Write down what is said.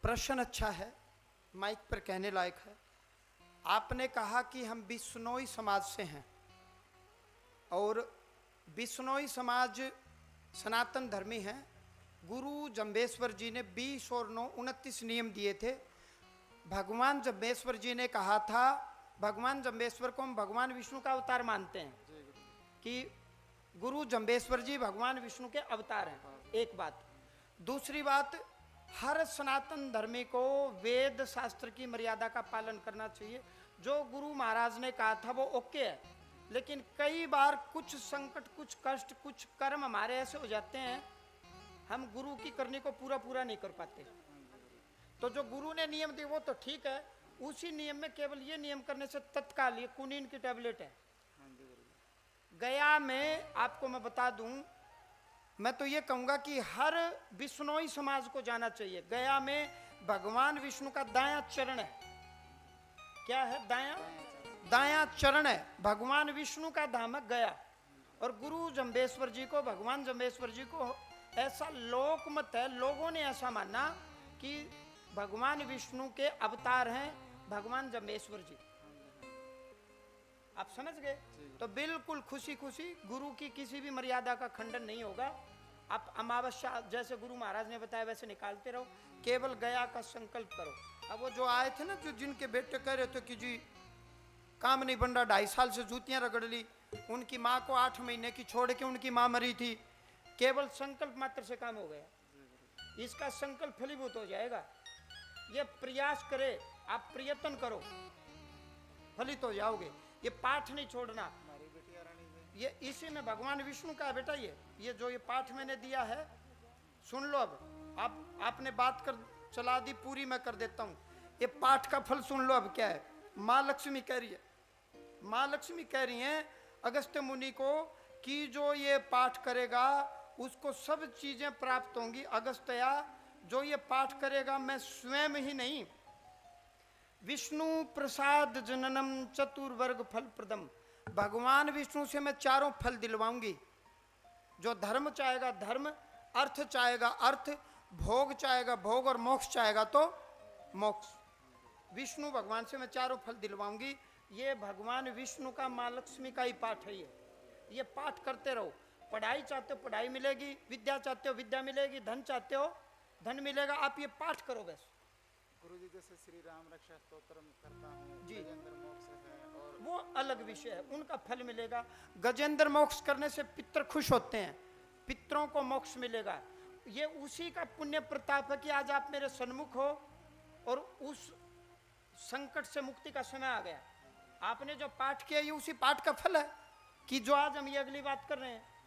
प्रश्न अच्छा है, माइक पर कहने लायक है। आपने कहा कि हम बिश्नोई समाज से हैं और बिश्नोई समाज सनातन धर्मी हैं। गुरु जम्बेश्वर जी ने 20 और 9 29 नियम दिए थे। भगवान जम्बेश्वर जी ने कहा था, भगवान जम्बेश्वर को हम भगवान विष्णु का अवतार मानते हैं कि गुरु जम्बेश्वर जी भगवान विष्णु के अवतार हैं। एक बात। दूसरी बात, हर सनातन धर्मी को वेद शास्त्र की मर्यादा का पालन करना चाहिए। जो गुरु महाराज ने कहा था वो ओके है, लेकिन कई बार कुछ संकट, कुछ कष्ट, कुछ कर्म हमारे ऐसे हो जाते हैं, हम गुरु की करनी को पूरा नहीं कर पाते। तो जो गुरु ने नियम दिए वो तो ठीक है, उसी नियम में केवल ये नियम करने से तत्काल ये कुनीन की टैबलेट है। गया में आपको मैं बता दूं, मैं तो ये कहूंगा कि हर बिश्नोई समाज को जाना चाहिए। गया में भगवान विष्णु का दायां चरण है। क्या है? दायां चरण है। भगवान विष्णु का धाम है गया। और गुरु जम्बेश्वर जी को, भगवान जम्बेश्वर जी को ऐसा लोकमत है, लोगों ने ऐसा माना कि भगवान विष्णु के अवतार हैं भगवान जम्बेश्वर जी। आप समझ गए? तो बिल्कुल खुशी खुशी, गुरु की किसी भी मर्यादा का खंडन नहीं होगा। आप अमावस्या जैसे गुरु महाराज ने बताया वैसे निकालते रहो, केवल गया का संकल्प करो। अब वो जो आए थे ना, जो जिनके बेटे कह रहे थे कि जी काम नहीं बन रहा, 2.5 साल से जूतियां रगड़ ली, उनकी माँ को 8 महीने की छोड़ के उनकी माँ मरी थी, केवल संकल्प मात्र से काम हो गया। इसका संकल्प फलीभूत हो जाएगा। ये प्रयास करे, आप प्रयत्न करो, फलित हो जाओगे। ये पाठ नहीं छोड़ना। ये इसी में भगवान विष्णु का है बेटा। ये जो ये पाठ मैंने दिया है, सुन लो। अब आपने बात कर चला दी, पूरी मैं कर देता हूँ। ये पाठ का फल सुन लो। अब क्या है? माँ लक्ष्मी कह रही है, माँ लक्ष्मी कह रही हैं अगस्त्य मुनि को कि जो ये पाठ करेगा उसको सब चीजें प्राप्त होंगी। अगस्त्या, जो ये पाठ करेगा, मैं स्वयं ही नहीं, विष्णु प्रसाद जननम चतुर्वर्ग फल प्रदम, भगवान विष्णु से मैं 4 फल दिलवाऊंगी। जो धर्म चाहेगा धर्म, अर्थ चाहेगा अर्थ, भोग चाहेगा भोग, और मोक्ष चाहेगा तो मोक्ष। विष्णु भगवान से मैं 4 फल दिलवाऊंगी। ये भगवान विष्णु का, माँ लक्ष्मी का ही पाठ है। ये पाठ करते रहो। पढ़ाई चाहते हो पढ़ाई मिलेगी, विद्या चाहते हो विद्या मिलेगी, धन चाहते हो धन मिलेगा। आप ये पाठ करो बस। गुरु जी जैसे श्री राम रक्षा स्तोत्र करता हूँ जी, गजेंद्र मोक्ष है, और वो अलग विषय है, उनका फल मिलेगा। गजेंद्र मोक्ष करने से पितर खुश होते हैं, पितरों को मोक्ष मिलेगा। ये उसी का पुण्य प्रताप है कि आज आप मेरे सन्मुख हो और उस संकट से मुक्ति का समय आ गया। आपने जो पाठ किया, ये उसी पाठ का फल है कि जो आज हम ये अगली बात कर रहे हैं।